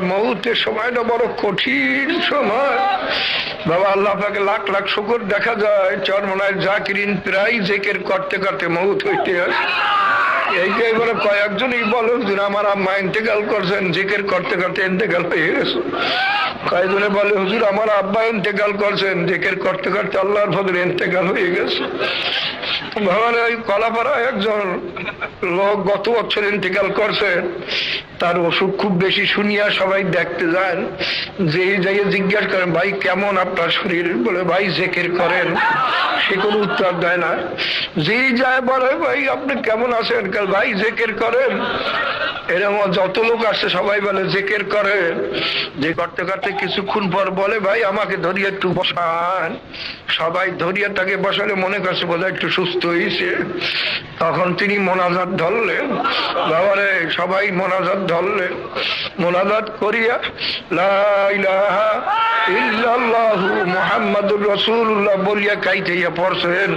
মৌতের সময়টা বড় কঠিন সময় বাবা। আল্লাহ পাকে লাখ লাখ শুকর, দেখা যায় চরমনায় জাকিরিন প্রায় জিকির করতে করতে মৌত হইতে আসে। এইটাই বলে কয়েকজনই বলো যে আমার আম্মা ইন্তেকাল করছেন, জিকির করতে করতে ইন্তেকাল হয়ে গেছে। কয়েকজনে বলে হুজুর আমার আব্বা ইন্তেকাল করছেন, জিকির করতে করতে আল্লাহর ফজলে ইন্তেকাল হয়ে গেছে। ভাবার ওই কলাপাড়ায় একজন লোক গত বছর ইন্তেকাল করছেন, তার অসুখ খুব বেশি শুনিয়া সবাই দেখতে যান। যে যাইয়ে জিজ্ঞাসা করেন ভাই কেমন আপনার শরীর, বলে ভাই জিকির করেন। সে কোনো উত্তর দেয় না। যেই যায় বলে ভাই আপনি কেমন আছেন, ভাই জিকির করেন। এরকম যত লোক আসছে সবাই বলে জিকির করেন। যে করতে করতে কিছুক্ষণ পর বলে ভাই আমাকে ধরিয়ে একটু বসান। সবাই ধরিয়ে তাকে বসালে মনে করছে বোধহয় একটু সুস্থ হয়েছে। তখন তিনি মোনাজাত ধরলেন। বাবারে সবাই মোনাজাত ধরলেন। মোনাজাত করিয়া লা ইলাহা ইল্লাল্লাহু মুহাম্মাদুর রাসূলুল্লাহ বলিয়া কাইতেইয়া পড়ছেন।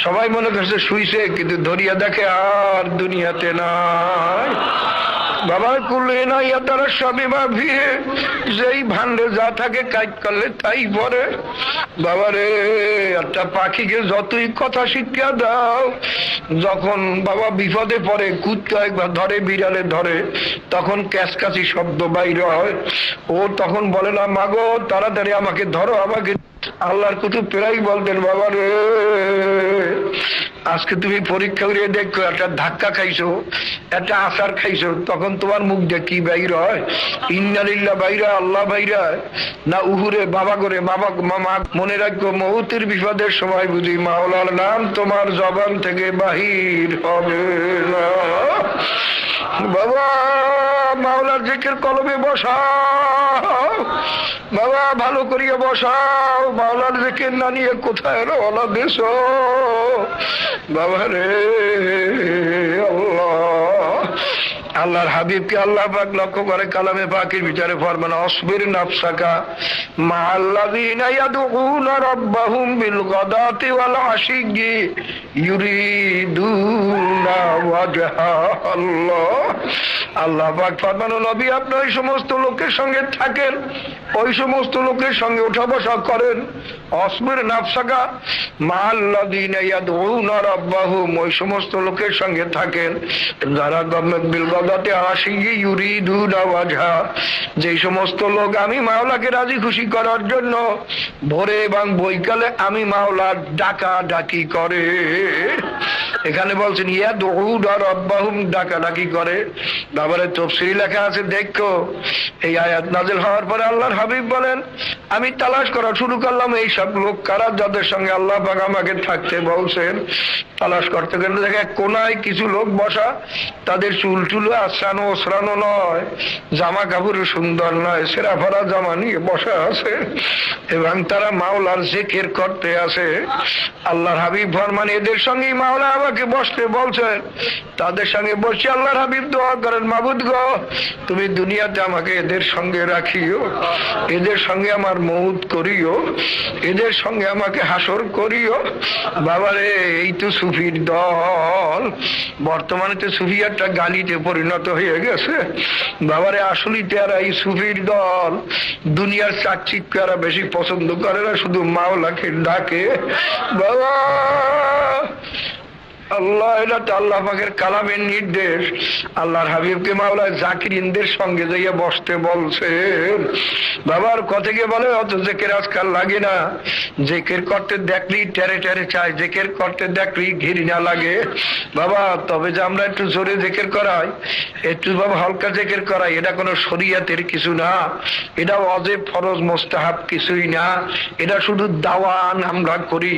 সবাই মনে করছে শুইছে, কিন্তু ধরিয়া দেখে আর দুনিয়াতে নাই। বাবা কুলে নাই তারা সবই ভাবিয়ে যেই ভান্ডে যা থাকে কাজ করলে তাই পরে। বাবারে একটা পাখিকে যতই কথা শিক্ষা দাও, যখন বাবা বিপদে পড়ে কুত্তা একবার ধরে, বিড়ালে ধরে, তখন ক্যাচকাচি শব্দ বাইরে হয়। ও তখন বলে না মাগো তাড়াতাড়ি আমাকে ধরো, আমাকে। আল্লাহর কুতুব প্রায় বলতেন বাবা রে আজকে তুমি পরীক্ষা করে দেখো, একটা ধাক্কা খাইছো, একটা আচার খাইছো, তখন তোমার মুখ দিয়ে কি বাইর হয়? ইন্নালিল্লাহ বাইরা, আল্লাহ বাইরা না উহুরে বাবা করে বাবা মামা। মনে রাখবো মৌতের বিপদের সময় বুঝি মাওলার নাম তোমার জবান থেকে বাহির হবে না। বাবা মাওলার জিকির কলমে বসাও, বাবা ভালো করিয়া বসাও। মাওলার জিকির না নিয়ে কোথায় রওনা দেশ বাবা রে। আল্লাহর হাবিবকে আল্লাহ পাক লক্ষ্য করে কালামে পাকের ভিতরে ফরমান অসবির নাফসাকা মাআল্লাযীনা ইয়াদউনা রাব্বাহুম বিল গাদাতি ওয়াল আশিয়্যি ইউরিদুনা ওয়াজহা আল্লাহ। আল্লাহ পাক ফরমান নবী আপনি ওই সমস্ত লোকের সঙ্গে থাকেন, ওই সমস্ত লোকের সঙ্গে ওঠা বসা করেন। অসবির নাফসাকা মাআল্লাযীনা ইয়াদউনা রাব্বাহুম, ওই সমস্ত লোকের সঙ্গে থাকেন যারা বিল গাদাতি আশিয়্যি ইউরিদুনা ওয়াজহা, যে সমস্ত লোক আমি মাওলাকে রাজি খুশি করার জন্য ভোরে এবং বৈকালে আমি মাওলার ডাকা ডাকি করে। এখানে বলছেন ইয়াদউনা রাব্বাহুম, ডাকা ডাকি করে। বাবারে তাফসীরে লেখা আছে দেখো, এই আয়াত নাযিল হওয়ার পরে আল্লাহর হাবিব বলেন আমি তালাশ করা শুরু করলাম এই সব লোক কারা যাদের সঙ্গে আল্লাহ পাক আমাকে থাকতে বলছেন। তালাশ করতে গেলে দেখে কোনায় কিছু লোক বসা, তাদের চুল টুলো আশ্রানো ওসরানো নয়, জামা কাপড় সুন্দর নয়, সেরা ভরা জামা নিয়ে বসা আছে এবং তারা মাওলার জিকির করতে আছে। আল্লাহর হাবিব ফরমান এদের সঙ্গেই মাওলা আমাকে বসতে বলছেন। তাদের সঙ্গে বসে আল্লাহর হাবিব দোয়া করেন মাবুদ গো তুমি দুনিয়াতে আমাকে এদের সঙ্গে রাখিও, এদের সঙ্গে আমার মউত করিও, এদের সঙ্গে আমাকে হাসর করিও। বাবারে এই তো সুফির দল, বর্তমানে তো সুফি একটা গালিতে পরিণত হয়ে গেছে। বাবারে আসলেই তারা এই সুফির দল দুনিয়ার চাকচিক্য বেশি পছন্দ করে না, শুধু মাওলাকে ডাকে। বাবা আল্লাহ, এটা তো আল্লাহ পাকের কালামের নির্দেশ। আল্লাহর হাবিবকে মাওলা জাকিরিনদের সঙ্গে যাইয়া বসতে বলছেন। বাবার কথাকে বলে অত জেকের আজকাল লাগে না, জেকের করতে দেখলেই টেরে টেরে চায়, জেকের করতে দেখলেই ঘৃণা লাগে। বাবা তবে যে আমরা একটু জোরে জেকের করাই, একটু বাবা হালকা জেকের করাই, এটা কোনো শরিয়াতের কিছু না, এটা ওয়াজিব ফরজ মোস্তাহাব কিছুই না, এটা শুধু দাওয়ান আমরা করি।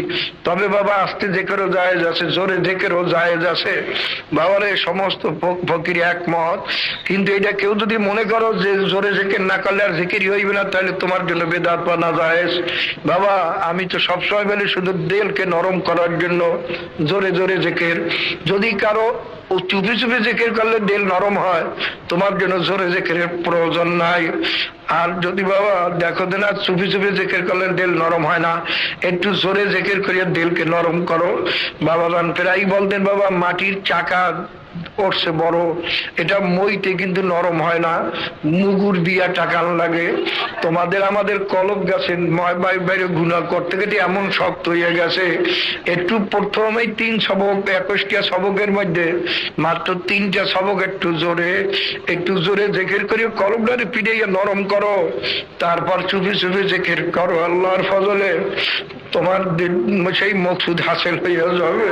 তবে বাবা আস্তে জেকেরও জায়েজ আছে, জোরে জেকেরও জায়েজ আছে। বাবারে সমস্ত ফকির একমত। কিন্তু এটা কেউ যদি মনে করো যে জোরে জেকের না করলে আর জিকিরই হইবে না, তাহলে তোমার জন্য বেদাত বা নাজায়েজ। বাবা আমি তো সবসময় বলি শুধু দিলকে নরম করার জন্য জোরে জোরে জিকির। যদি কারো চুপি চুপি জিকির করলে দিল নরম হয়, তোমার জন্য জোরে জিকিরের প্রয়োজন নাই। আর যদি বাবা দেখো যে না চুপি চুপি জিকির করলে দিল নরম হয় না, একটু জোরে জিকির করিয়া দিলকে নরম করো। বাবা যান প্রায় বলতেন বাবা মাটির চাকা ওরছে বড়, এটা মইতে কিন্তু নরম হয় না, মুগুর দিয়া টাকান লাগে। তোমাদের আমাদের কলব গাছে বাইরে গুণা করতে গেলে এমন শক্ত হয়ে গেছে, একটু প্রথমেই 3 সবক 21টা সবকের মধ্যে মাত্র 3টা সবক একটু জোরে জেকের করে কলবটারে পিড়িয়ে নরম করো, তারপর চুপি চুপি জেকের করো, আল্লাহর ফজলে তোমার সেই মকসুদ হাসিল হয়ে যাবে।